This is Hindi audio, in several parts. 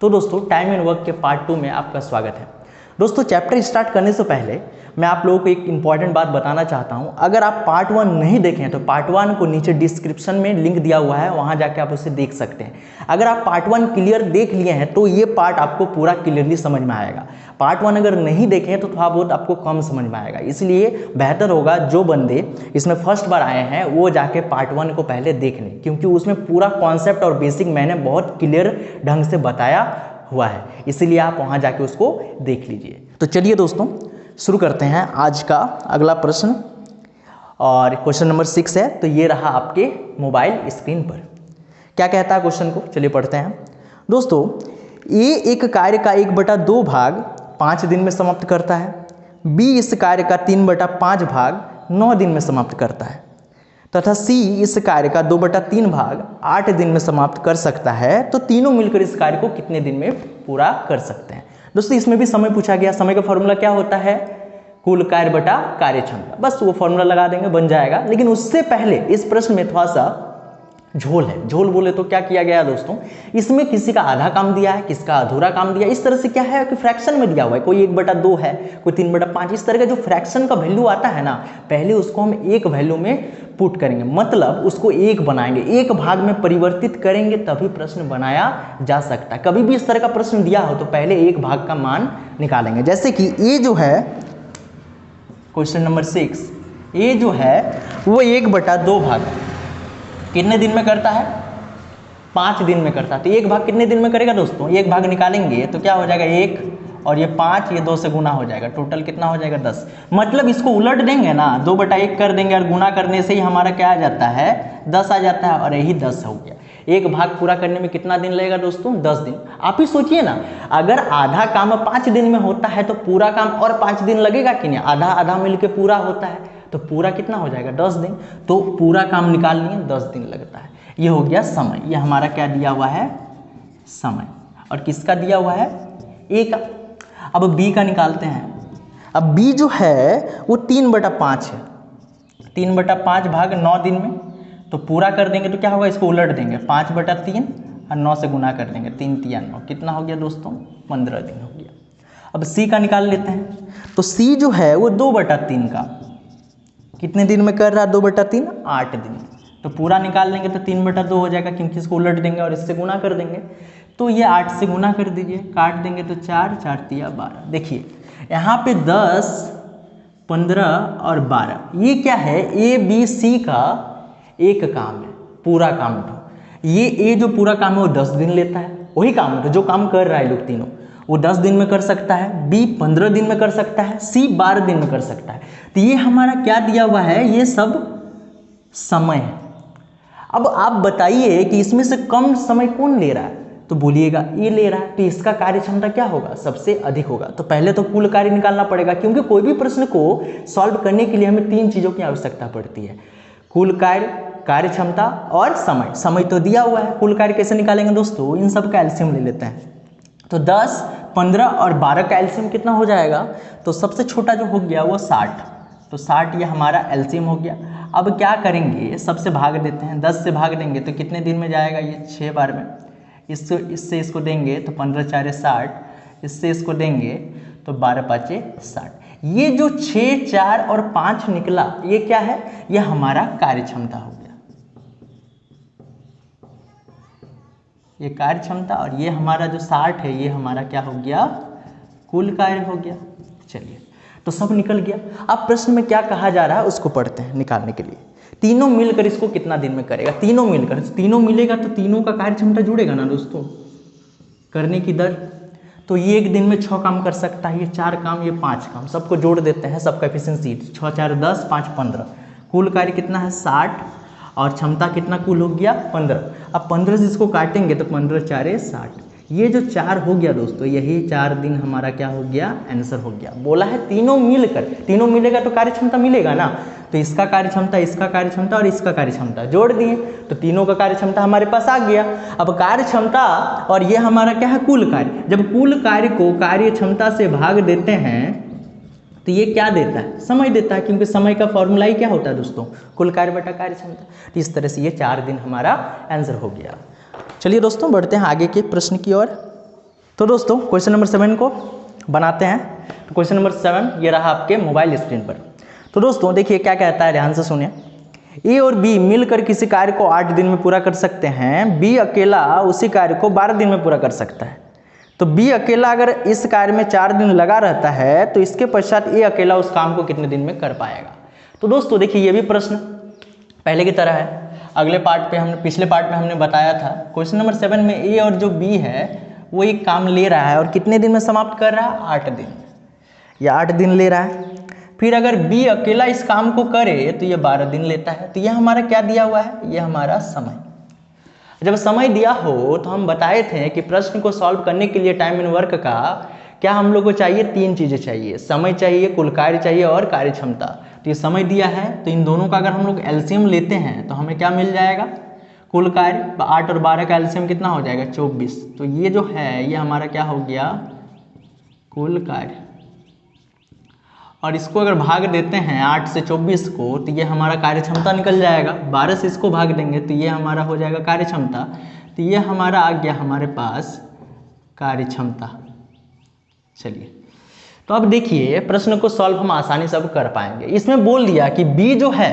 तो दोस्तों टाइम एंड वर्क के पार्ट 2 में आपका स्वागत है। दोस्तों चैप्टर स्टार्ट करने से पहले मैं आप लोगों को एक इंपॉर्टेंट बात बताना चाहता हूं। अगर आप पार्ट 1 नहीं देखें तो पार्ट 1 को नीचे डिस्क्रिप्शन में लिंक दिया हुआ है, वहां जाके आप उसे देख सकते हैं। अगर आप पार्ट 1 क्लियर देख लिए हैं तो ये पार्ट आपको पूरा क्लियरली समझ में आएगा। पार्ट 1 अगर नहीं देखें तो थोड़ा बहुत आपको कम समझ में आएगा, इसलिए बेहतर होगा जो बंदे इसमें फर्स्ट बार आए हैं वो जाके पार्ट 1 को पहले देख लें, क्योंकि उसमें पूरा कॉन्सेप्ट और बेसिक मैंने बहुत क्लियर ढंग से बताया हुआ है, इसीलिए आप वहां जाके उसको देख लीजिए। तो चलिए दोस्तों शुरू करते हैं आज का अगला प्रश्न, और क्वेश्चन नंबर 6 है। तो ये रहा आपके मोबाइल स्क्रीन पर। क्या कहता है क्वेश्चन को, चलिए पढ़ते हैं। दोस्तों ए एक कार्य का 1/2 भाग 5 दिन में समाप्त करता है, बी इस कार्य का 3/5 भाग 9 दिन में समाप्त करता है, तथा सी इस कार्य का 2/3 भाग 8 दिन में समाप्त कर सकता है। तो तीनों मिलकर इस कार्य को कितने दिन में पूरा कर सकते हैं। दोस्तों इसमें भी समय पूछा गया। समय का फॉर्मूला क्या होता है, कुल कार्य बटा कार्य क्षमता। बस वो फॉर्मूला लगा देंगे, बन जाएगा। लेकिन उससे पहले इस प्रश्न में थोड़ा सा झोल है। झोल बोले तो क्या किया गया दोस्तों, इसमें किसी का आधा काम दिया है, किसका अधूरा काम दिया है। इस तरह से क्या है कि फ्रैक्शन में दिया हुआ है, कोई 1/2 है, कोई 3/5। इस तरह का जो फ्रैक्शन का वैल्यू आता है ना, पहले उसको हम एक वैल्यू में पुट करेंगे, मतलब उसको एक बनाएंगे, एक भाग में परिवर्तित करेंगे, तभी प्रश्न बनाया जा सकता है। कभी भी इस तरह का प्रश्न दिया हो तो पहले एक भाग का मान निकालेंगे। जैसे कि ये जो है क्वेश्चन नंबर 6, ये जो है वो 1/2 भाग कितने दिन में करता है, 5 दिन में करता है। तो एक भाग कितने दिन में करेगा दोस्तों, एक भाग निकालेंगे तो क्या हो जाएगा 1 और ये 5, ये 2 से गुना हो जाएगा, टोटल कितना हो जाएगा 10। मतलब इसको उलट देंगे ना, 2/1 कर देंगे और गुना करने से ही हमारा क्या आ जाता है 10 आ जाता है, और यही 10 हो गया। एक भाग पूरा करने में कितना दिन लगेगा दोस्तों, 10 दिन। आप ही सोचिए ना, अगर आधा काम 5 दिन में होता है तो पूरा काम और 5 दिन लगेगा कि नहीं, आधा आधा मिलके पूरा होता है, तो पूरा कितना हो जाएगा 10 दिन। तो पूरा काम निकाल लिए 10 दिन लगता है। ये हो गया समय, ये हमारा क्या दिया हुआ है समय, और किसका दिया हुआ है ए का। अब बी का निकालते हैं। अब बी जो है वो 3/5 है, 3/5 भाग 9 दिन में, तो पूरा कर देंगे तो क्या होगा, इसको उलट देंगे, 5/3 और 9 से गुना कर देंगे, 3 3 9, कितना हो गया दोस्तों 15 दिन हो गया। अब सी का निकाल लेते हैं। तो सी जो है वो 2/3 का कितने दिन में कर रहा है, 2/3 8 दिन। तो पूरा निकाल लेंगे तो 3/2 हो जाएगा, क्योंकि इसको उलट देंगे और इससे गुना कर देंगे। तो ये 8 से गुना कर दीजिए, काट देंगे तो 4 4 तिया 12। देखिए यहाँ पे 10 15 और 12, ये क्या है, ए बी सी का एक काम है, पूरा काम उठो। ये ए जो पूरा काम है वो 10 दिन लेता है, वही काम उठो जो काम कर रहा है लोग तीनों, वो 10 दिन में कर सकता है, बी 15 दिन में कर सकता है, सी 12 दिन में कर सकता है। तो ये हमारा क्या दिया हुआ है, ये सब समय है। अब आप बताइए कि इसमें से कम समय कौन ले रहा है, तो बोलिएगा ये ले रहा है, तो इसका कार्य क्षमता क्या होगा, सबसे अधिक होगा। तो पहले तो कुल कार्य निकालना पड़ेगा, क्योंकि कोई भी प्रश्न को सॉल्व करने के लिए हमें 3 चीज़ों की आवश्यकता पड़ती है, कुल कार्य, कार्य क्षमता और समय। समय तो दिया हुआ है, कुल कार्य कैसे निकालेंगे दोस्तों, इन सब का एलसीएम ले लेते हैं। तो 10 15 और 12 का एलसीएम कितना हो जाएगा, तो सबसे छोटा जो हो गया वो 60, तो 60 ये हमारा एलसीएम हो गया। अब क्या करेंगे, सबसे भाग देते हैं, 10 से भाग देंगे तो कितने दिन में जाएगा, ये 6 बार में। इससे इसको देंगे तो 15 4 60, इससे इसको देंगे तो 12 5 60। ये जो 6 4 और 5 निकला, ये क्या है, ये हमारा कार्य क्षमता हो गया, ये कार्य क्षमता, और ये हमारा जो 60 है ये हमारा क्या हो गया, कुल कार्य हो गया। चलिए तो सब निकल गया। अब प्रश्न में क्या कहा जा रहा है उसको पढ़ते हैं निकालने के लिए। तीनों मिलकर इसको कितना दिन में करेगा, तीनों मिलकर, तीनों मिलेगा तो तीनों का कार्य क्षमता जुड़ेगा ना दोस्तों, करने की दर। तो ये एक दिन में 6 काम कर सकता है, ये 4 काम, ये 5 काम, सबको जोड़ देते हैं, सबका एफिशिएंसी 6 4 10 5 15, कुल कार्य कितना है 60, और क्षमता कितना कुल हो गया 15। अब 15 से इसको काटेंगे तो 15 4 60, ये जो 4 हो गया दोस्तों, यही 4 दिन हमारा क्या हो गया, आंसर हो गया। बोला है तीनों मिलकर, तीनों मिलेगा तो कार्य क्षमता मिलेगा ना, तो इसका कार्य क्षमता, इसका कार्य क्षमता और इसका कार्य क्षमता जोड़ दिए तो तीनों का कार्य क्षमता हमारे पास आ गया। अब कार्य क्षमता और ये हमारा क्या है, कुल कार्य। जब कुल कार्य को कार्य क्षमता से भाग देते हैं तो ये क्या देता है, समय देता है, क्योंकि समय का फॉर्मूला ही क्या होता है दोस्तों, कुल कार्य बटा कार्य क्षमता। तो इस तरह से ये 4 दिन हमारा आंसर हो गया। चलिए दोस्तों बढ़ते हैं आगे के प्रश्न की ओर। तो दोस्तों क्वेश्चन नंबर 7 को बनाते हैं। तो क्वेश्चन नंबर 7 ये रहा आपके मोबाइल स्क्रीन पर। तो दोस्तों देखिए क्या कहता है, ध्यान से सुनिए। ए और बी मिलकर किसी कार्य को 8 दिन में पूरा कर सकते हैं, बी अकेला उसी कार्य को 12 दिन में पूरा कर सकता है। तो बी अकेला अगर इस कार्य में 4 दिन लगा रहता है तो इसके पश्चात ए अकेला उस काम को कितने दिन में कर पाएगा। तो दोस्तों देखिए ये भी प्रश्न पहले की तरह है। अगले पार्ट पे हमने पिछले पार्ट में हमने बताया था क्वेश्चन नंबर 7 में ए और जो बी है वो एक काम ले रहा है और कितने दिन में समाप्त कर रहा है, 8 दिन, या 8 दिन ले रहा है। फिर अगर बी अकेला इस काम को करे तो ये 12 दिन लेता है। तो यह हमारा क्या दिया हुआ है, ये हमारा समय। जब समय दिया हो तो हम बताए थे कि प्रश्न को सॉल्व करने के लिए टाइम एंड वर्क का क्या हम लोग को चाहिए, 3 चीजें चाहिए, समय चाहिए, कुल कार्य चाहिए और कार्य क्षमता। तो ये समय दिया है तो इन दोनों का अगर हम लोग एलसीएम लेते हैं तो हमें क्या मिल जाएगा, कुल कार्य 8 और 12 का एलसीएम कितना हो जाएगा, 24। तो ये जो है ये हमारा क्या हो गया, कुल कार्य। और इसको अगर भाग देते हैं 8 से 24 को तो ये हमारा कार्य क्षमता निकल जाएगा। 12 से इसको भाग देंगे तो ये हमारा हो जाएगा कार्य क्षमता। तो ये हमारा आ गया हमारे पास कार्य क्षमता। चलिए तो अब देखिए प्रश्न को सॉल्व हम आसानी से अब कर पाएंगे। इसमें बोल दिया कि बी जो है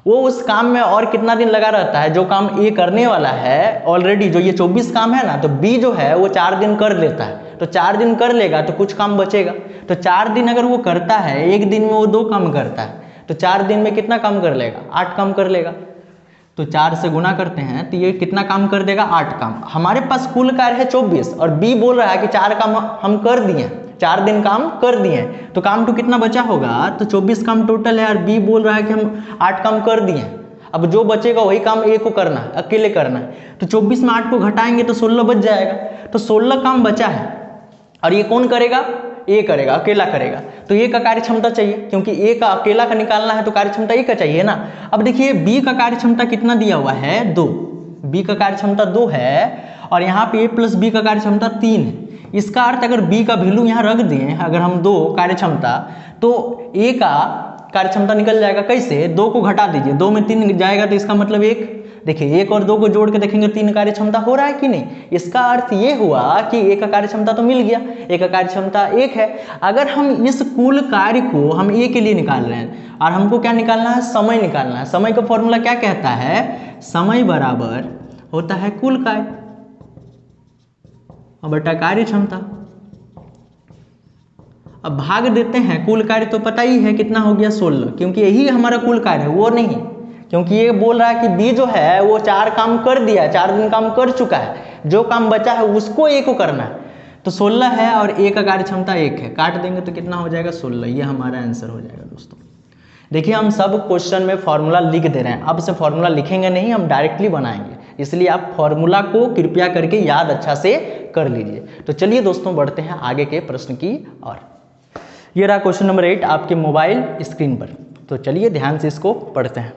वो उस काम में और कितना दिन लगा रहता है, जो काम ए करने वाला है ऑलरेडी, जो ये 24 काम है ना, तो बी जो है वो 4 दिन कर लेता है। तो 4 दिन कर लेगा तो कुछ काम बचेगा। तो 4 दिन अगर वो करता है, एक दिन में वो 2 काम करता है, तो 4 दिन में कितना काम कर लेगा, 8 काम कर लेगा। तो 4 से गुना करते हैं तो ये कितना काम कर देगा, 8 काम। हमारे पास कुल कार्य है 24 और बी बोल रहा है कि 4 काम हम कर दिए, 4 दिन काम कर दिए। तो काम तो कितना बचा होगा, तो 24 काम टोटल है और बी बोल रहा है कि हम 8 काम कर दिए। अब जो बचेगा वही काम ए को करना है, अकेले करना है। तो 24 में 8 को घटाएंगे तो 16 बच जाएगा। तो 16 काम बचा है और ये कौन करेगा, ए करेगा, अकेला करेगा। तो ए का कार्य क्षमता चाहिए, क्योंकि ए का अकेला का निकालना है तो कार्य क्षमता ए का चाहिए ना। अब देखिए बी का कार्य क्षमता कितना दिया हुआ है, 2। बी का कार्य क्षमता 2 है और यहाँ पे ए प्लस बी का कार्य क्षमता 3 है। इसका अर्थ अगर बी का वैल्यू यहाँ रख दें, अगर हम 2 कार्य क्षमता, तो ए का कार्य क्षमता निकल जाएगा। कैसे, 2 को घटा दीजिए, 2 में 3 जाएगा तो इसका मतलब 1। देखिए 1 और 2 को जोड़ के देखेंगे 3 कार्य क्षमता हो रहा है कि नहीं। इसका अर्थ ये हुआ कि ए का कार्य क्षमता तो मिल गया, ए का कार्य क्षमता 1 है। अगर हम इस कुल कार्य को हम ए के लिए निकाल रहे हैं और हमको क्या निकालना है, समय निकालना है। समय का फॉर्मूला क्या कहता है, समय बराबर होता है कुल कार्य और बटा कार्य क्षमता। अब भाग देते हैं, कुल कार्य तो पता ही है कितना हो गया, 16, क्योंकि यही हमारा कुल कार्य है, वो नहीं। क्योंकि ये बोल रहा है कि बी जो है वो 4 काम कर दिया, 4 दिन काम कर चुका है, जो काम बचा है उसको ए को करना है। तो 16 है और ए का कार्य क्षमता 1 है, काट देंगे तो कितना हो जाएगा, 16। ये हमारा आंसर हो जाएगा दोस्तों। देखिए हम सब क्वेश्चन में फॉर्मूला लिख दे रहे हैं, अब से फॉर्मूला लिखेंगे नहीं, हम डायरेक्टली बनाएंगे। इसलिए आप फॉर्मूला को कृपया करके याद अच्छा से कर लीजिए। तो चलिए दोस्तों बढ़ते हैं आगे के प्रश्न की ओर। ये रहा क्वेश्चन नंबर 8 आपके मोबाइल स्क्रीन पर। तो चलिए ध्यान से इसको पढ़ते हैं।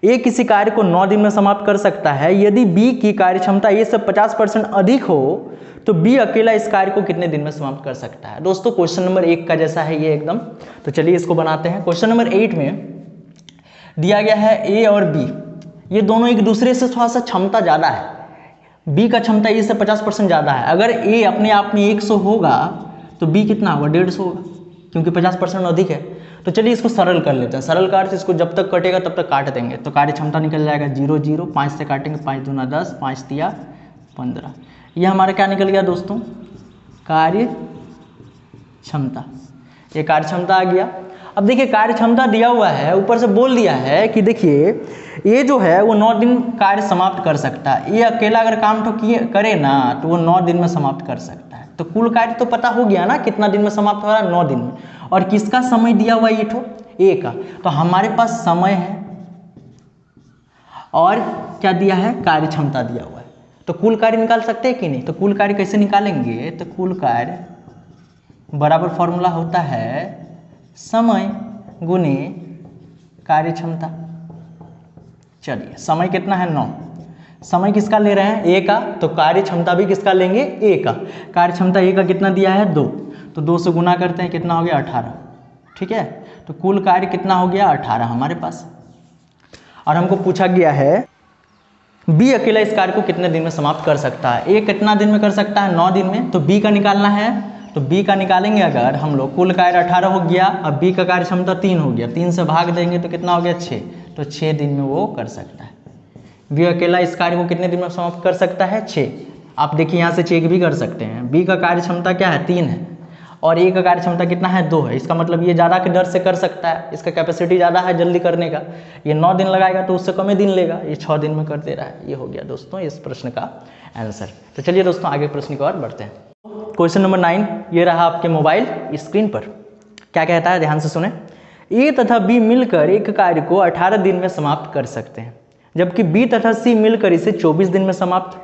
ए किसी कार्य को 9 दिन में समाप्त कर सकता है, यदि बी की कार्य क्षमता ए से 50% अधिक हो तो बी अकेला इस कार्य को कितने दिन में समाप्त कर सकता है। दोस्तों क्वेश्चन नंबर 1 का जैसा है ये एकदम। तो चलिए इसको बनाते हैं। क्वेश्चन नंबर 8 में दिया गया है ए और बी, ये दोनों एक दूसरे से थोड़ा सा क्षमता ज़्यादा है। बी का क्षमता ए से 50% ज़्यादा है। अगर ए अपने आप में 100 होगा तो बी कितना होगा, 150 होगा, क्योंकि 50% अधिक है। तो चलिए इसको सरल कर लेते हैं। सरल कार्य से इसको जब तक कटेगा तब तक काट देंगे। तो कार्य क्षमता निकल जाएगा 0 0, 5 से काटेंगे, 5 दूना 10, 5 तिया 15। ये हमारा क्या निकल गया दोस्तों, कार्य क्षमता। ये कार्य क्षमता आ गया। अब देखिए कार्य क्षमता दिया हुआ है, ऊपर से बोल दिया है कि देखिए ये जो है वो 9 दिन कार्य समाप्त कर सकता है। ये अकेला अगर काम तो करे ना तो वो 9 दिन में समाप्त कर सकता है। तो कुल कार्य तो पता हो गया ना कितना दिन में समाप्त हो रहा है, 9 दिन में। और किसका समय दिया हुआ ये ठो, ए का। तो हमारे पास समय है और क्या दिया है, कार्य क्षमता दिया हुआ है। तो कुल कार्य निकाल सकते हैं कि नहीं। तो कुल कार्य कैसे निकालेंगे, तो कुल कार्य बराबर फॉर्मूला होता है समय गुने कार्य क्षमता। चलिए समय कितना है, 9। समय किसका ले रहे हैं, ए का, तो कार्य क्षमता भी किसका लेंगे, ए का। कार्य क्षमता ए का कितना दिया है, 2। तो 2 से गुना करते हैं, कितना हो गया, 18। ठीक है, तो कुल कार्य कितना हो गया, 18 हमारे पास। और हमको पूछा गया है बी अकेला इस कार्य को कितने दिन में समाप्त कर सकता है। ए कितना दिन में कर सकता है, 9 दिन में। तो बी का निकालना है, तो बी का निकालेंगे अगर हम लोग, कुल कार्य 18 हो गया, अब बी का कार्य क्षमता 3 हो गया, 3 से भाग देंगे तो कितना हो गया 6, तो 6 दिन में वो कर सकता है। बी अकेला इस कार्य को कितने दिन में समाप्त कर सकता है, 6। आप देखिए यहाँ से चेक भी कर सकते हैं, बी का कार्य क्षमता क्या है, 3 है, और ए का कार्य क्षमता कितना है, 2 है। इसका मतलब ये ज़्यादा के दर से कर सकता है, इसका कैपेसिटी ज़्यादा है जल्दी करने का। ये 9 दिन लगाएगा तो उससे कम ही दिन लेगा, ये 6 दिन में कर दे रहा है। ये हो गया दोस्तों इस प्रश्न का आंसर। तो चलिए दोस्तों आगे प्रश्न की ओर बढ़ते हैं। क्वेश्चन नंबर 9 ये रहा आपके मोबाइल स्क्रीन पर। क्या कहता है, ध्यान से सुने। ए तथा बी मिलकर एक कार्य को 18 दिन में समाप्त कर सकते हैं, जबकि बी तथा सी मिलकर इसे 24 दिन में समाप्त,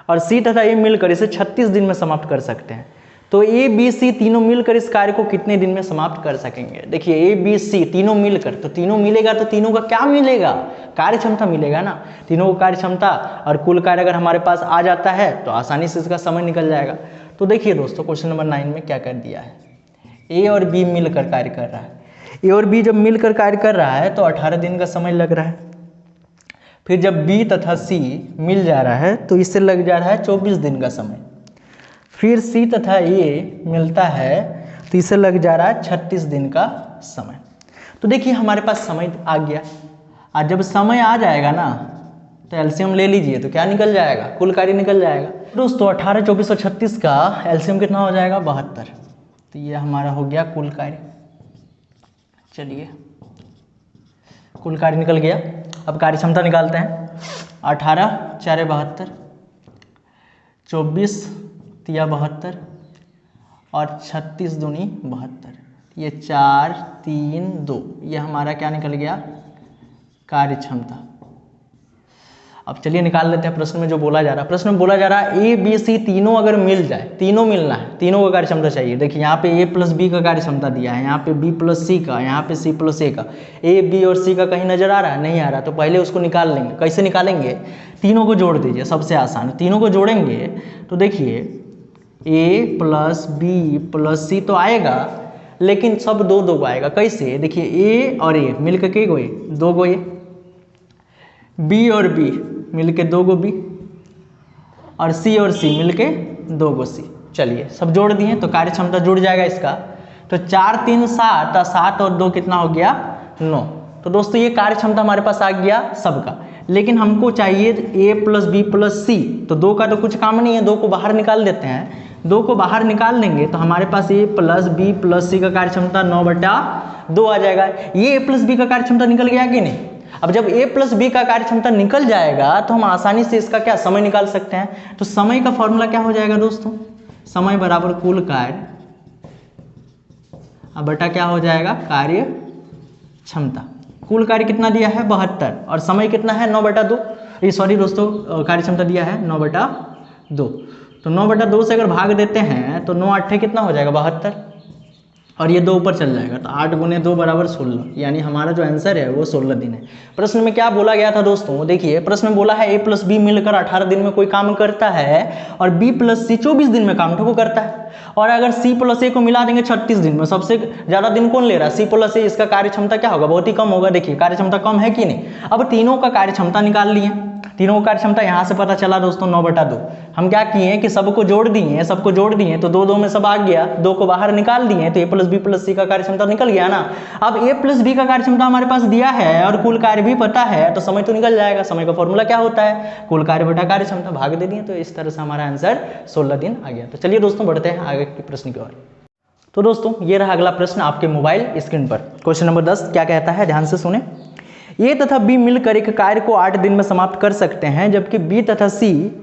और सी तथा ए मिलकर इसे 36 दिन में समाप्त कर सकते हैं। तो ए बी सी तीनों मिलकर इस कार्य को कितने दिन में समाप्त कर सकेंगे। देखिए ए बी सी तीनों मिलकर, तो तीनों मिलेगा तो तीनों का क्या मिलेगा, कार्य क्षमता मिलेगा ना। तीनों को कार्य क्षमता और कुल कार्य अगर हमारे पास आ जाता है तो आसानी से इसका समय निकल जाएगा। तो देखिए दोस्तों क्वेश्चन नंबर 9 में क्या कर दिया है, ए और बी मिलकर कार्य कर रहा है। ए और बी जब मिलकर कार्य कर रहा है तो 18 दिन का समय लग रहा है। फिर जब बी तथा सी मिल जा रहा है तो इससे लग जा रहा है 24 दिन का समय। फिर सी तथा ए मिलता है तो इसे लग जा रहा है 36 दिन का समय। तो देखिए हमारे पास समय आ गया। आज जब समय आ जाएगा ना तो एलसीएम ले लीजिए, तो क्या निकल जाएगा, कुल कार्य निकल जाएगा। दोस्तों 18, 24 और 36 का एलसीएम कितना हो जाएगा, 72। तो ये हमारा हो गया कुल कार्य। चलिए कुल कार्य निकल गया। अब कार्य क्षमता निकालते हैं। 18 4 72, 24 3 72 और 36 दूनी 72। ये 4 3 2, ये हमारा क्या निकल गया, कार्य क्षमता। अब चलिए निकाल लेते हैं प्रश्न में जो बोला जा रहा है। प्रश्न में बोला जा रहा है ए बी सी तीनों अगर मिल जाए, तीनों मिलना है, तीनों का कार्य क्षमता चाहिए। देखिए यहाँ पे ए प्लस बी का कार्य क्षमता दिया है, यहाँ पे बी प्लस सी का, यहाँ पे सी प्लस ए का। ए बी और सी का कहीं नजर आ रहा है, नहीं आ रहा, तो पहले उसको निकाल लेंगे। कैसे निकालेंगे, तीनों को जोड़ दीजिए, सबसे आसान। तीनों को जोड़ेंगे तो देखिए ए प्लस बी प्लस सी तो आएगा, लेकिन सब दो दो आएगा। कैसे, देखिए ए और ए मिलकर के गो ए, 2 गो ए, बी और बी मिलके 2 गो बी, और सी और सी मिलके 2 गो सी। चलिए सब जोड़ दिए तो कार्य क्षमता जुड़ जाएगा इसका। तो 4 3 7, 7 और 2 कितना हो गया, 9। तो दोस्तों ये कार्य क्षमता हमारे पास आ गया सबका, लेकिन हमको चाहिए ए प्लस बी प्लस सी। तो 2 का तो कुछ काम नहीं है, 2 को बाहर निकाल देते हैं। 2 को बाहर निकाल लेंगे तो हमारे पास ए प्लस बी प्लस सी का कार्य क्षमता 9/2 आ जाएगा। ये ए प्लस बी का कार्य क्षमता निकल गया कि नहीं। अब जब a प्लस बी का कार्य क्षमता निकल जाएगा तो हम आसानी से इसका क्या समय निकाल सकते हैं। तो समय का फॉर्मूला क्या हो जाएगा दोस्तों, समय बराबर कुल कार्य अब बटा क्या हो जाएगा, कार्य क्षमता। कुल कार्य कितना दिया है, 72, और समय कितना है 9/2। ये सॉरी दोस्तों कार्य क्षमता दिया है 9/2। तो 9/2 से अगर भाग देते हैं तो 9 8 कितना हो जाएगा, 72, और ये 2 ऊपर चल जाएगा। तो 8 × 2 = 16, यानी हमारा जो आंसर है वो 16 दिन है। प्रश्न में क्या बोला गया था दोस्तों, देखिए प्रश्न में बोला है ए प्लस बी मिलकर 18 दिन में कोई काम करता है, और बी प्लस सी 24 दिन में काम को करता है। और अगर सी प्लस ए को मिला देंगे 36 दिन में, सबसे ज़्यादा दिन कौन ले रहा है, सी प्लस ए। इसका कार्य क्षमता क्या होगा, बहुत ही कम होगा। देखिए कार्य क्षमता कम है कि नहीं। अब तीनों का कार्य क्षमता निकाल लिए, तीनों का कार्य क्षमता यहाँ से पता चला दोस्तों 9/2। हम क्या किए कि सबको जोड़ दिए, सबको जोड़ दिए तो 2 2 में सब आ गया, 2 को बाहर निकाल दिए तो ए प्लस बी प्लस सी का कार्य क्षमता निकल गया ना। अब ए प्लस बी का कार्य क्षमता हमारे पास दिया है और कुल कार्य भी पता है, तो समय तो निकल जाएगा। समय का फॉर्मूला क्या होता है, कुल कार्य बटा कार्य क्षमता, भाग दे दिए। तो इस तरह से हमारा आंसर 16 दिन आ गया। तो चलिए दोस्तों बढ़ते हैं आगे के प्रश्न की ओर। तो दोस्तों ये रहा अगला प्रश्न आपके मोबाइल स्क्रीन पर। क्वेश्चन नंबर 10 क्या कहता है, ध्यान से सुने। ए तथा बी मिलकर एक कार्य को 8 दिन में समाप्त कर सकते हैं, जबकि बी तथा सी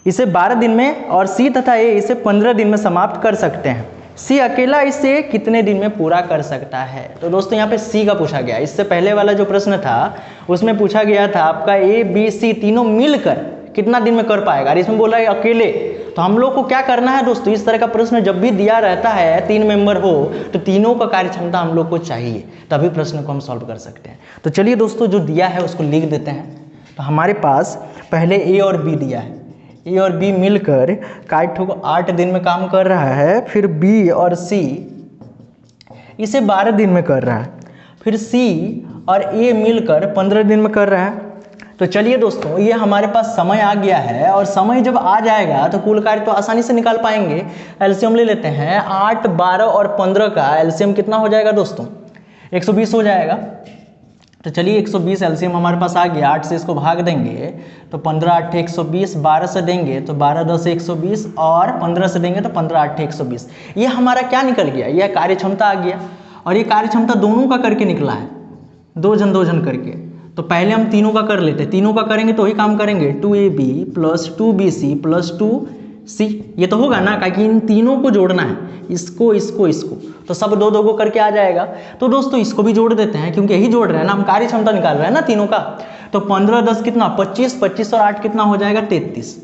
इसे 12 दिन में और सी तथा ए इसे 15 दिन में समाप्त कर सकते हैं। सी अकेला इसे कितने दिन में पूरा कर सकता है। तो दोस्तों यहाँ पे सी का पूछा गया। इससे पहले वाला जो प्रश्न था उसमें पूछा गया था आपका ए बी सी तीनों मिलकर कितना दिन में कर पाएगा, और इसमें बोला है अकेले। तो हम लोग को क्या करना है दोस्तों, इस तरह का प्रश्न जब भी दिया रहता है 3 मेंबर हो तो तीनों का कार्य क्षमता हम लोग को चाहिए, तभी प्रश्न को हम सॉल्व कर सकते हैं। तो चलिए दोस्तों जो दिया है उसको लिख देते हैं। तो हमारे पास पहले ए और बी दिया है, ए और बी मिलकर कार्य को 8 दिन में काम कर रहा है। फिर बी और सी इसे 12 दिन में कर रहा है। फिर सी और ए मिलकर 15 दिन में कर रहा है। तो तो चलिए दोस्तों, ये हमारे पास समय आ गया है और समय जब आ जाएगा तो कुल कार्य तो आसानी से निकाल पाएंगे। एलसीएम ले लेते हैं। 8, 12 और 15 का एलसीएम कितना हो जाएगा दोस्तों? 120 हो जाएगा। तो चलिए 120 एलसीएम हमारे पास आ गया। 8 से इसको भाग देंगे तो 15 8 120, 12 से देंगे तो 12 10 120 और 15 से देंगे तो 15 8 120। ये हमारा क्या निकल गया? यह कार्य क्षमता आ गया। और ये कार्य क्षमता दोनों का करके निकला है, दो जन करके। तो पहले हम तीनों का कर लेते हैं। तीनों का करेंगे तो वही काम करेंगे, 2AB plus 2BC plus 2C। ये तो होगा ना, क्योंकि इन तीनों को जोड़ना है, इसको इसको इसको, तो सब दो दो को करके आ जाएगा। तो दोस्तों इसको भी जोड़ देते हैं, क्योंकि यही जोड़ रहे हैं ना, हम कार्य क्षमता निकाल रहे हैं ना तीनों का। तो 15 10 कितना? 25, 25 और 8 कितना हो जाएगा? 33।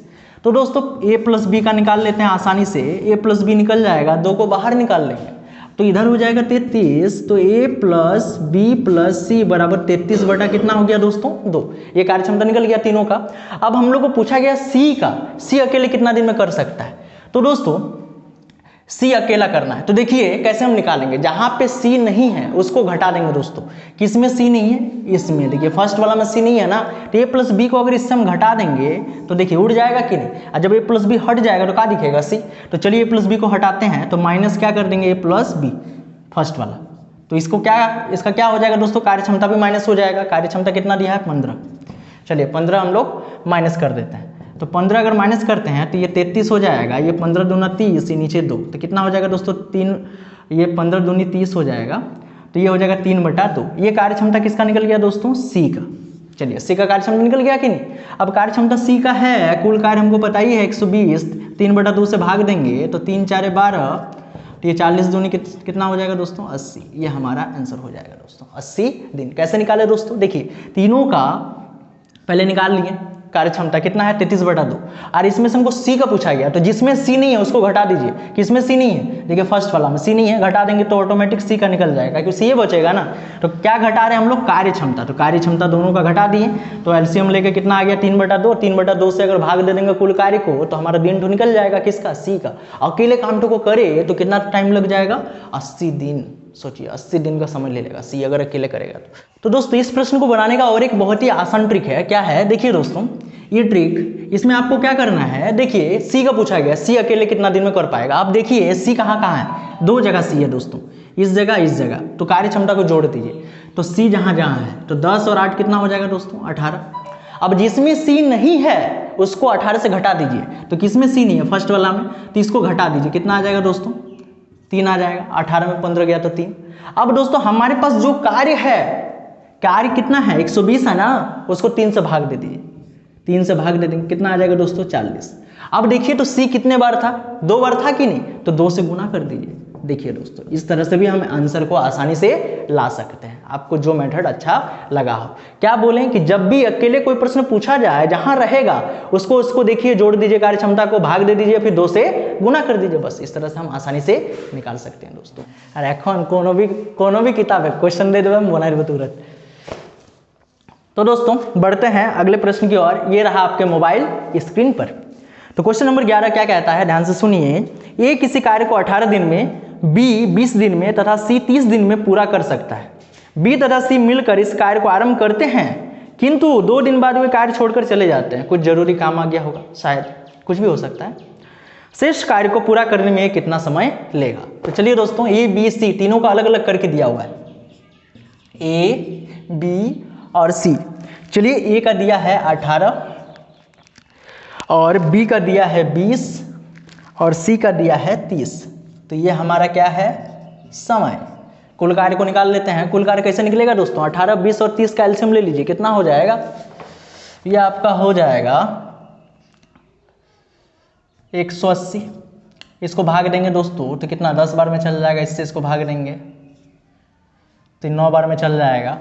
तो दोस्तों A प्लस B का निकाल लेते हैं आसानी से। A प्लस B निकल जाएगा, दो को बाहर निकाल लेंगे तो इधर हो जाएगा 33। तो A plus B plus C बराबर 33 बटा कितना हो गया दोस्तों? 2। ये कार्य क्षमता निकल गया तीनों का। अब हम लोग को पूछा गया C का। C अकेले कितना दिन में कर सकता है? तो दोस्तों C अकेला करना है। तो देखिए कैसे हम निकालेंगे। जहां पे C नहीं है उसको घटा देंगे दोस्तों। किसमें C नहीं है? इसमें। देखिए फर्स्ट वाला में C नहीं है ना, तो A प्लस B को अगर इससे हम घटा देंगे तो देखिए उड़ जाएगा कि नहीं। और जब A प्लस B हट जाएगा तो क्या दिखेगा? C। तो चलिए A प्लस B को हटाते हैं तो माइनस क्या कर देंगे? A प्लस B फर्स्ट वाला। तो इसको क्या, इसका क्या हो जाएगा दोस्तों? कार्य क्षमता भी माइनस हो जाएगा। कार्य क्षमता कितना दिया है? 15। चलिए 15 हम लोग माइनस कर देते हैं। तो 15 अगर माइनस करते हैं तो ये 33 हो जाएगा। ये 15 दूना 30, नीचे 2, तो कितना हो जाएगा दोस्तों? 3। ये 15 दूनी 30 हो जाएगा। तो ये हो जाएगा 3 बटा 2। ये कार्य क्षमता किसका निकल गया दोस्तों? C का। चलिए C का कार्य क्षमता निकल गया कि नहीं? अब कार्य क्षमता C का है, कुल कार्य हमको पता ही है 120, 3 बटा 2 से भाग देंगे तो 3 4 12, तो ये 40 दूनी कितना हो जाएगा दोस्तों? 80। ये हमारा आंसर हो जाएगा दोस्तों, 80 दिन। कैसे निकाले दोस्तों? देखिए तीनों का पहले निकाल लिए। कार्य क्षमता कितना है? 33 बटा 2। और इसमें से हमको C का पूछा गया, तो जिसमें C नहीं है उसको घटा दीजिए। किसमें C नहीं है? देखिए फर्स्ट वाला में C नहीं है, घटा देंगे तो ऑटोमेटिक C का निकल जाएगा, क्योंकि C बचेगा ना। तो क्या घटा रहे हैं हम लोग? कार्य क्षमता। तो कार्य क्षमता दोनों का घटा दिए तो एलसीएम लेके कितना आ गया? 3 बटा 2। 3 बटा 2 से अगर भाग दे देंगे कुल कार्य को तो हमारा दिन तो निकल जाएगा। किसका? C का। अकेले काम को करे तो कितना टाइम लग जाएगा? 80 दिन। सोचिए 80 दिन का समय ले लेगा C अगर अकेले करेगा तो दोस्तों इस प्रश्न को बनाने का और एक बहुत ही आसान ट्रिक है। क्या है? देखिए दोस्तों ये ट्रिक, इसमें आपको क्या करना है, देखिए C का पूछा गया, C अकेले कितना दिन में कर पाएगा। आप देखिए C कहाँ कहाँ है? दो जगह C है दोस्तों, इस जगह इस जगह। तो कार्य क्षमता को जोड़ दीजिए तो C जहाँ जहाँ है तो 10 और 8 कितना हो जाएगा दोस्तों? 18। अब जिसमें C नहीं है उसको 18 से घटा दीजिए। तो किसमें C नहीं है? फर्स्ट वाला में। तो इसको घटा दीजिए, कितना आ जाएगा दोस्तों? 3 आ जाएगा। 18 में 15 गया तो 3। अब दोस्तों हमारे पास जो कार्य है, कार्य कितना है? 120 है ना, उसको 3 से भाग दे दीजिए। 3 से भाग दे देंगे, कितना आ जाएगा दोस्तों? 40। अब देखिए तो C कितने बार था? 2 बार था कि नहीं? तो 2 से गुना कर दीजिए। देखिए दोस्तों इस तरह से भी हम आंसर को आसानी से ला सकते हैं, आपको जो मेथड अच्छा लगा हो। क्या बोलें कि जब भी अकेले कोई प्रश्न पूछा जाए, जहां रहेगा उसको देखिए जोड़ दीजिए, कार्य क्षमता को भाग दे दीजिए, फिर 2 से गुना कर दीजिए। बस इस तरह से हम आसानी से निकाल सकते हैं दोस्तों। और एखन कोनो भी किताब है क्वेश्चन दे देवे बना देवे तुरंत। तो दोस्तों बढ़ते हैं अगले प्रश्न की ओर। ये रहा आपके मोबाइल स्क्रीन पर। तो क्वेश्चन नंबर 11 क्या कहता है, ध्यान से सुनिए। A किसी कार्य को 18 दिन में, B 20 दिन में तथा C 30 दिन में पूरा कर सकता है। B तथा C मिलकर इस कार्य को आरंभ करते हैं, किंतु 2 दिन बाद वे कार्य छोड़कर चले जाते हैं। कुछ जरूरी काम आ गया होगा, शायद कुछ भी हो सकता है। शेष कार्य को पूरा करने में कितना समय लेगा? तो चलिए दोस्तों A B C तीनों का अलग अलग करके दिया हुआ है, A B और C। चलिए A का दिया है 18 और B का दिया है 20 और C का दिया है 30। तो ये हमारा क्या है? समय। कुल कार्य को निकाल लेते हैं। कुल कार्य कैसे निकलेगा दोस्तों? 18, 20 और 30 का एलसीएम ले लीजिए, कितना हो जाएगा? ये आपका हो जाएगा 180। इसको भाग देंगे दोस्तों तो कितना? 10 बार में चल जाएगा। इससे इसको भाग देंगे तो 9 बार में चल जाएगा,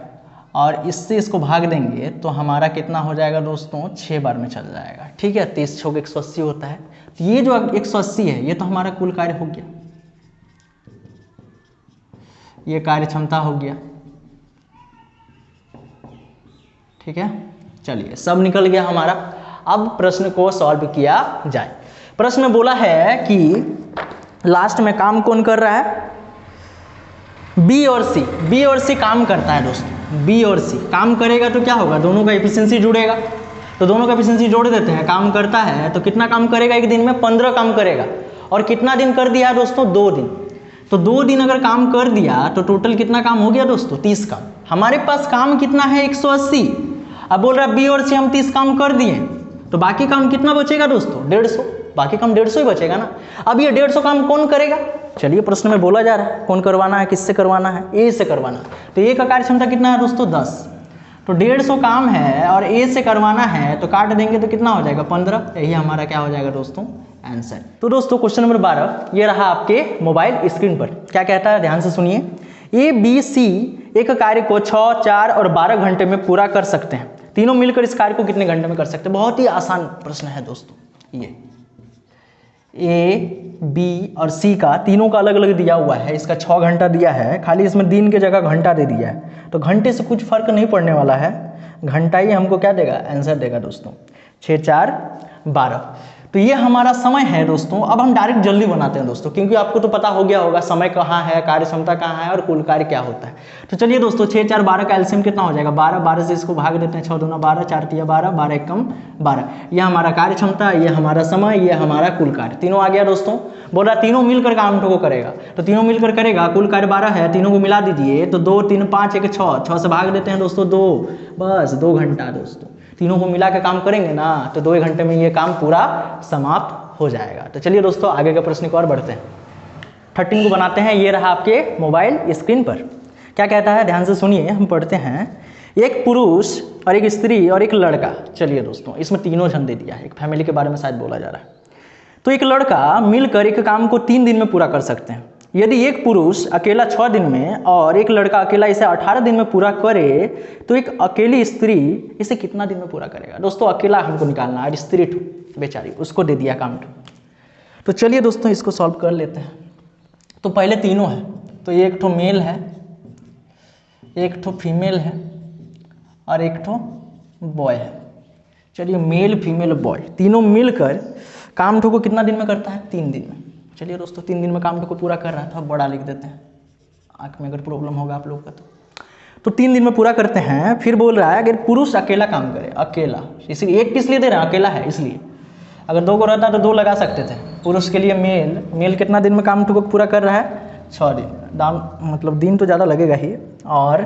और इससे इसको भाग देंगे तो हमारा कितना हो जाएगा दोस्तों? 6 बार में चल जाएगा। ठीक है, 30 छोक 180 होता है। तो ये जो 180 है ये तो हमारा कुल कार्य हो गया, ये कार्य क्षमता हो गया। ठीक है, चलिए सब निकल गया हमारा। अब प्रश्न को सॉल्व किया जाए। प्रश्न में बोला है कि लास्ट में काम कौन कर रहा है? B और C। B और C काम करता है दोस्तों। बी और सी काम करेगा तो क्या होगा, दोनों का एफिशिएंसी जुड़ेगा। तो दोनों का एफिशिएंसी जोड़ देते हैं, काम करता है तो कितना काम करेगा एक दिन में, 15 काम करेगा। और कितना दिन कर दिया दोस्तों, 2 दिन। तो 2 दिन अगर काम कर दिया तो टोटल कितना काम हो गया दोस्तों, 30 काम। हमारे पास काम कितना है, 180। अब बोल रहा है बी और सी हम 30 काम कर दिए, तो बाकी काम कितना बचेगा दोस्तों, 150। बाकी काम 150 ही बचेगा ना। अब ये 150 काम कौन करेगा, चलिए प्रश्न में बोला जा रहा है कौन करवाना है, किससे करवाना है, ए से करवाना। तो ए का कार्य क्षमता कितना है दोस्तों, 10। तो 150 काम है और ए से करवाना है, तो काट देंगे तो कितना हो जाएगा, 15। यही हमारा क्या हो जाएगा दोस्तों, आंसर। तो दोस्तों क्वेश्चन नंबर 12 ये रहा आपके मोबाइल स्क्रीन पर। क्या कहता है, ध्यान से सुनिए। ए बी सी एक कार्य को 6, 4 और 12 घंटे में पूरा कर सकते हैं। तीनों मिलकर इस कार्य को कितने घंटे में कर सकते हैं। बहुत ही आसान प्रश्न है दोस्तों। ये ए बी और सी का तीनों का अलग अलग दिया हुआ है। इसका 6 घंटा दिया है, खाली इसमें दिन के जगह घंटा दे दिया है। तो घंटे से कुछ फर्क नहीं पड़ने वाला है, घंटा ही हमको क्या देगा, आंसर देगा दोस्तों। 6, 4, 12। तो ये हमारा समय है दोस्तों। अब हम डायरेक्ट जल्दी बनाते हैं दोस्तों, क्योंकि आपको तो पता हो गया होगा समय कहाँ है, कार्य क्षमता कहाँ है और कुल कार्य क्या होता है। तो चलिए दोस्तों 6, 4, 12 का एलसीएम कितना हो जाएगा, 12। 12 से इसको भाग देते हैं, 6 दूना 12, 4 तिया 12, 12 एकम 12। ये हमारा कार्य क्षमता, ये हमारा समय, ये हमारा कुल कार्य, तीनों आ गया दोस्तों। बोल रहा तीनों मिलकर काम को करेगा, तो तीनों मिलकर करेगा। कुल कार्य 12 है, तीनों को मिला दीजिए तो 2, 3, 5, 1, 6। 6 से भाग देते हैं दोस्तों 2, बस 2 घंटा दोस्तों। तीनों को मिला के काम करेंगे ना, तो 2 घंटे में ये काम पूरा समाप्त हो जाएगा। तो चलिए दोस्तों आगे के प्रश्न को और बढ़ते हैं। 13 को बनाते हैं। ये रहा आपके मोबाइल स्क्रीन पर। क्या कहता है, ध्यान से सुनिए, हम पढ़ते हैं। एक पुरुष और एक स्त्री और एक लड़का। चलिए दोस्तों इसमें तीनों जन दे दिया है, एक फैमिली के बारे में शायद बोला जा रहा है। तो एक लड़का मिलकर एक काम को 3 दिन में पूरा कर सकते हैं। यदि एक पुरुष अकेला 6 दिन में और एक लड़का अकेला इसे 18 दिन में पूरा करे, तो एक अकेली स्त्री इसे कितना दिन में पूरा करेगा। दोस्तों अकेला हमको निकालना है, स्त्री बेचारी उसको दे दिया काम। तो चलिए दोस्तों इसको सॉल्व कर लेते हैं। तो पहले तीनों है, तो एक ठो मेल है, एक ठो फीमेल है और एक ठो बॉय है। चलिए मेल फीमेल बॉय तीनों मिलकर काम ठो को कितना दिन में करता है, 3 दिन में। चलिए दोस्तों 3 दिन में काम को पूरा कर रहा था, बड़ा लिख देते हैं, आँख में अगर प्रॉब्लम होगा आप लोगों का तो 3 दिन में पूरा करते हैं। फिर बोल रहा है अगर पुरुष अकेला काम करे, अकेला, इसलिए एक किस लिए दे रहे हैं, अकेला है इसलिए। अगर 2 को रहता तो 2 लगा सकते थे। पुरुष के लिए मेल कितना दिन में काम को पूरा कर रहा है, 6 दिन। दाम मतलब दिन तो ज़्यादा लगेगा ही। और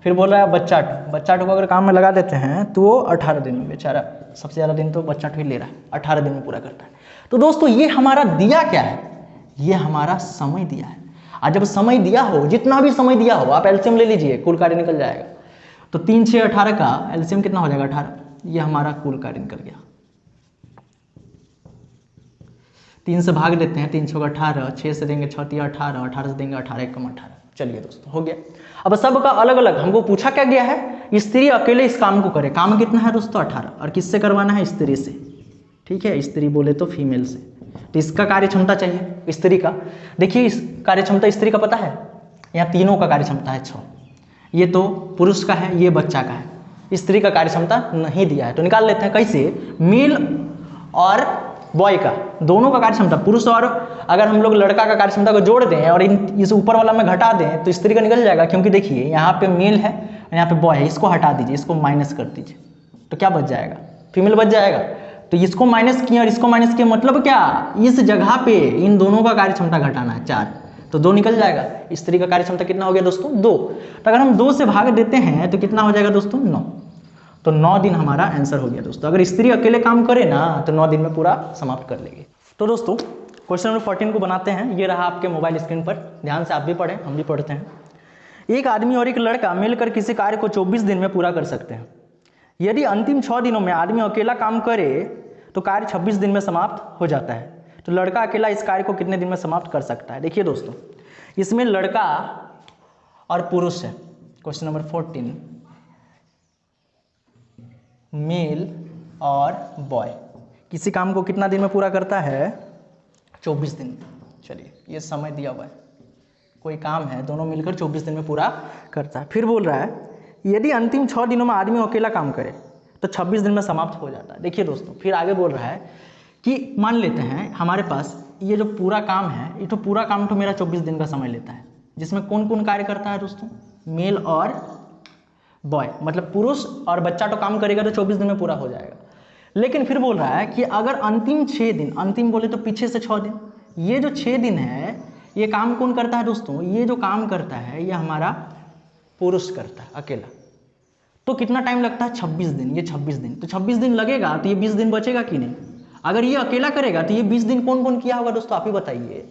फिर बोल रहा है बच्चा को अगर काम में लगा देते हैं तो वो 18 दिन में, बेचारा सबसे ज़्यादा दिन तो बच्चा ही ले रहा है, 18 दिन में पूरा करता है। तो दोस्तों ये हमारा दिया क्या है, ये हमारा समय दिया है। आज जब समय दिया हो, जितना भी समय दिया हो, आप एलसीएम ले लीजिए, कुल कार्य निकल जाएगा। तो 3, 6, 18 का एलसीएम कितना हो जाएगा, 18। ये हमारा कुल कार्य निकल गया। 3 से भाग देते हैं, 3, 6, 18, 6 से देंगे 6, 3, 18, 18 से देंगे 18, 1, 18। चलिए दोस्तों हो गया। अब सबका अलग अलग हमको पूछा क्या गया है, स्त्री अकेले इस काम को करे। काम कितना है दोस्तों, 18। और किससे करवाना है, स्त्री से। ठीक है, स्त्री बोले तो फीमेल से। तो इसका कार्य क्षमता चाहिए स्त्री का। देखिए इस कार्य क्षमता स्त्री का पता है, यहाँ तीनों का कार्य क्षमता है 6। ये तो पुरुष का है, ये बच्चा का है। स्त्री का कार्य क्षमता नहीं दिया है, तो निकाल लेते हैं कैसे। मेल और बॉय का दोनों का कार्य क्षमता, पुरुष और अगर हम लोग लड़का का कार्य क्षमता को जोड़ दें और इस ऊपर वाला में घटा दें तो स्त्री का निकल जाएगा। क्योंकि देखिए यहाँ पे मेल है, यहाँ पे बॉय है, इसको हटा दीजिए, इसको माइनस कर दीजिए, तो क्या बच जाएगा, फीमेल बच जाएगा। तो इसको माइनस किया और इसको माइनस किया, मतलब क्या, इस जगह पे इन दोनों का कार्य क्षमता घटाना है, 4, तो 2 निकल जाएगा। स्त्री का कार्य क्षमता कितना हो गया दोस्तों, 2। तो अगर हम 2 से भाग देते हैं तो कितना हो जाएगा दोस्तों, 9। तो 9 दिन हमारा आंसर हो गया दोस्तों। अगर स्त्री अकेले काम करे ना तो 9 दिन में पूरा समाप्त कर लेंगे। तो दोस्तों क्वेश्चन नंबर 14 को बनाते हैं। ये रहा आपके मोबाइल स्क्रीन पर, ध्यान से आप भी पढ़ें, हम भी पढ़ते हैं। एक आदमी और एक लड़का मिलकर किसी कार्य को 24 दिन में पूरा कर सकते हैं। यदि अंतिम 6 दिनों में आदमी अकेला काम करे तो कार्य 26 दिन में समाप्त हो जाता है। तो लड़का अकेला इस कार्य को कितने दिन में समाप्त कर सकता है। देखिए दोस्तों इसमें लड़का और पुरुष है। क्वेश्चन नंबर 14, मेल और बॉय किसी काम को कितना दिन में पूरा करता है, 24 दिन। चलिए ये समय दिया हुआ है, कोई काम है, दोनों मिलकर 24 दिन में पूरा करता है। फिर बोल रहा है यदि अंतिम 6 दिनों में आदमी अकेला काम करे तो 26 दिन में समाप्त हो जाता है। देखिए दोस्तों फिर आगे बोल रहा है कि मान लेते हैं हमारे पास ये जो पूरा काम है, ये तो पूरा काम तो मेरा 24 दिन का समय लेता है, जिसमें कौन कौन कार्य करता है दोस्तों, मेल और बॉय, मतलब पुरुष और बच्चा तो काम करेगा तो 24 दिन में पूरा हो जाएगा। लेकिन फिर बोल रहा है कि अगर अंतिम 6 दिन, अंतिम बोले तो पीछे से 6 दिन, ये जो 6 दिन है ये काम कौन करता है दोस्तों? ये जो काम करता है ये हमारा पुरुष करता है अकेला। तो कितना टाइम लगता है? 26 दिन। ये 26 दिन, तो 26 दिन लगेगा तो ये 20 दिन बचेगा कि नहीं? अगर ये अकेला करेगा तो ये 20 दिन कौन कौन किया होगा दोस्तों? आप ही बताइए,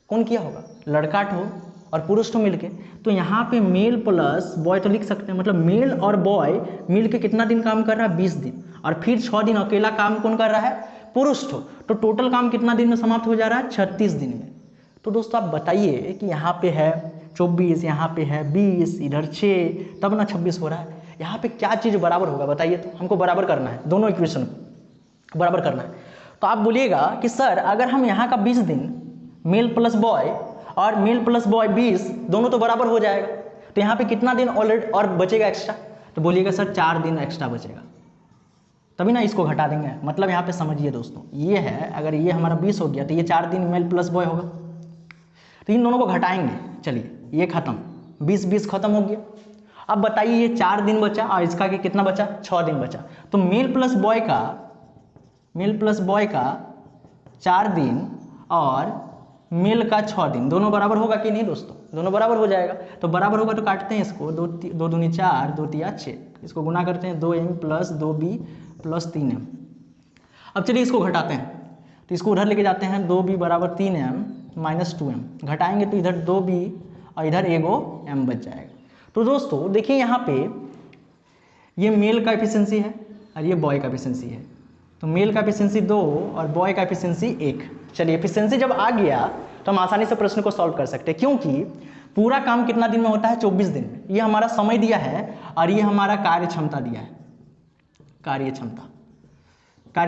कौन किया होगा? लड़का ठो और पुरुष तो मिलके। तो यहाँ पे मेल प्लस बॉय तो लिख सकते हैं, मतलब मेल और बॉय मिलके कितना दिन काम कर रहा है? 20 दिन। और फिर 6 दिन अकेला काम कौन कर रहा है? पुरुष ठो। तो टोटल काम कितना दिन में समाप्त हो जा रहा है? 36 दिन में। तो दोस्तों आप बताइए कि यहाँ पे है 24, यहाँ पे है 20, इधर 6, तब ना 26 हो रहा है। यहाँ पे क्या चीज़ बराबर होगा बताइए? तो हमको बराबर करना है, दोनों इक्वेशन को बराबर करना है। तो आप बोलिएगा कि सर अगर हम यहाँ का 20 दिन मेल प्लस बॉय और मेल प्लस बॉय 20 दोनों तो बराबर हो जाएगा, तो यहाँ पे कितना दिन ऑलरेडी और बचेगा एक्स्ट्रा? तो बोलिएगा सर 4 दिन एक्स्ट्रा बचेगा, तभी ना इसको घटा देंगे। मतलब यहाँ पे समझिए दोस्तों, ये है अगर ये हमारा 20 हो गया तो ये 4 दिन मेल प्लस बॉय होगा, तो इन दोनों को घटाएंगे। चलिए ये खत्म, 20 खत्म हो गया। अब बताइए ये 4 दिन बचा और इसका कि कितना बचा? 6 दिन बचा। तो मेल प्लस बॉय का 4 दिन और मेल का 6 दिन दोनों बराबर होगा कि नहीं दोस्तों? दोनों बराबर हो जाएगा। तो बराबर होगा तो काटते हैं इसको, 2 दूनी 4, 2 तिया 6, इसको गुना करते हैं 2m plus 2b plus 3m। अब चलिए इसको घटाते हैं, तो इसको उधर लेके जाते हैं, 2b बराबर 3m माइनस 2m। घटाएंगे तो इधर 2b और इधर एगो m बच जाएगा। तो दोस्तों देखिए यहाँ पे ये मेल का एफिशिएंसी है और ये बॉय का एफिशिएंसी है। तो मेल का एफिशिएंसी 2 और बॉय का एफिशिएंसी 1। चलिए एफिशिएंसी जब आ गया तो हम आसानी से प्रश्न को सॉल्व कर सकते हैं, क्योंकि पूरा काम कितना दिन में होता है? 24 दिन में। ये हमारा समय दिया है और ये हमारा कार्य क्षमता दिया है। कार्य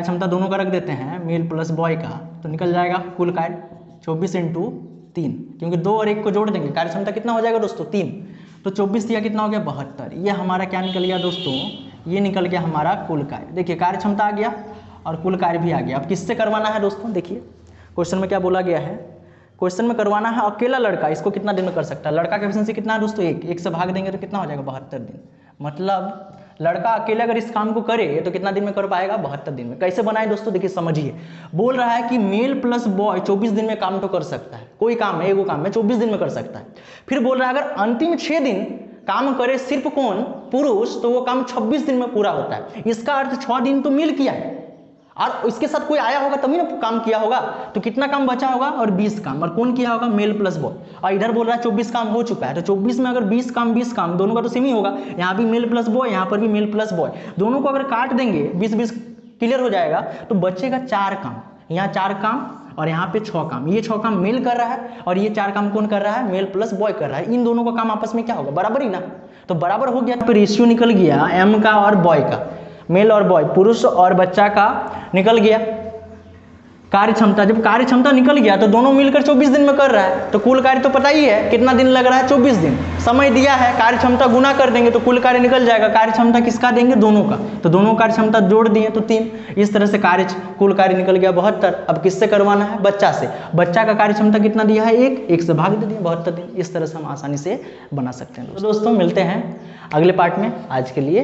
क्षमता दोनों का रख देते हैं, मेल प्लस बॉय का, तो निकल जाएगा कुल कार्य 24 × 3, क्योंकि 2 और 1 को जोड़ देंगे, कार्य क्षमता कितना हो जाएगा दोस्तों? 3। तो 24 दिया कितना हो गया? 72। ये हमारा क्या निकल गया दोस्तों? ये निकल गया हमारा कुल कार्य। देखिए कार्य क्षमता आ गया और कुल कार्य भी आ गया। अब किससे करवाना है दोस्तों? देखिए क्वेश्चन में क्या बोला गया है, क्वेश्चन में करवाना है अकेला लड़का, इसको कितना दिन में कर सकता है? लड़का का एफिशिएंसी कितना है दोस्तों? 1 से भाग देंगे तो कितना हो जाएगा? 72 दिन। मतलब लड़का अकेले अगर इस काम को करे तो कितना दिन में कर पाएगा? 72 दिन में। कैसे बनाए दोस्तों? देखिए समझिए, बोल रहा है कि मेल प्लस बॉय 24 दिन में काम तो कर सकता है, कोई काम है एगो काम में 24 दिन में कर सकता है। फिर बोल रहा है अगर अंतिम 6 दिन काम करे सिर्फ कौन? पुरुष, तो वो काम 26 दिन में पूरा होता है। इसका अर्थ 6 दिन तो मेल किया है और इसके साथ कोई आया होगा तभी ना काम किया होगा, तो कितना काम बचा होगा? और 20 काम। और कौन किया होगा? Male plus boy. और इधर बोल रहा है 24 काम हो चुका है, तो 24 में अगर 20 काम दोनों का तो सेम ही होगा। यहाँ भी मेल प्लस बॉय, यहाँ पर भी मेल प्लस बॉय, दोनों को अगर काट देंगे 20 क्लियर हो जाएगा, तो बचेगा 4 काम। यहाँ 4 काम और यहाँ पे 6 काम। ये 6 काम मेल कर रहा है और ये 4 काम कौन कर रहा है? मेल प्लस बॉय कर रहा है। इन दोनों का काम आपस में क्या होगा? बराबर ही ना। तो बराबर हो गया, तो रेशियो निकल गया m का और बॉय का, मेल और बॉय, पुरुष और बच्चा का निकल गया। कार्य क्षमता, जब कार्य क्षमता निकल गया तो दोनों मिलकर 24 दिन में कर रहा है, तो कुल कार्य तो पता ही है कितना दिन लग रहा है? 24 दिन। समय दिया है, कार्य क्षमता गुना कर देंगे तो कुल कार्य निकल जाएगा। कार्य क्षमता किसका देंगे? दोनों का, तो दोनों कार्य क्षमता जोड़ दिए तो 3। इस तरह से कुल कार्य निकल गया 72। अब किससे करवाना है? बच्चा से। बच्चा का कार्य क्षमता कितना दिया है? 1 से भाग दे दिए 72 दिन। इस तरह से हम आसानी से बना सकते हैं। तो दोस्तों मिलते हैं अगले पार्ट में, आज के लिए